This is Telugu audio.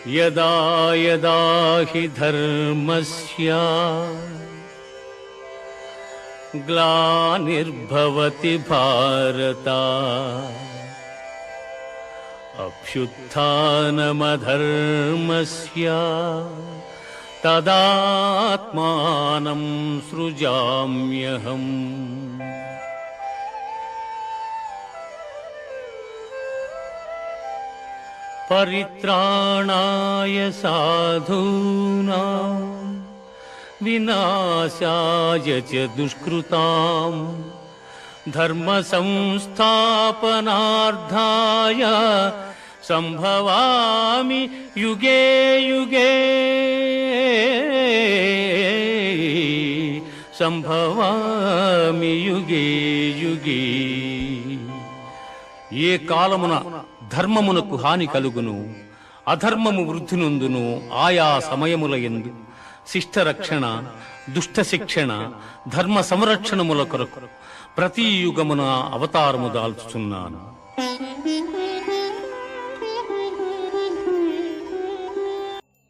యదా యదా హి ధర్మస్య గ్లానిర్భవతి భారత అభ్యుత్థానమధర్మస్య తదాత్మానం సృజామ్యహం. పరిత్రాణాయ సాధూనాం వినాశాయ చ దుష్కృతాం ధర్మ సంస్థాపనార్థాయ సంభవామి యుగే యుగే. సంభవామి యుగే యుగే. ఏ కాలమున ధర్మమునకు హాని కలుగును, అధర్మము వృద్ధి నొందును, ఆయా సమయముల యందు శిష్టరక్షణ, దుష్ట శిక్షణ, ధర్మ సంరక్షణముల కొరకు ప్రతి యుగమున అవతారము దాల్చుచున్నాను.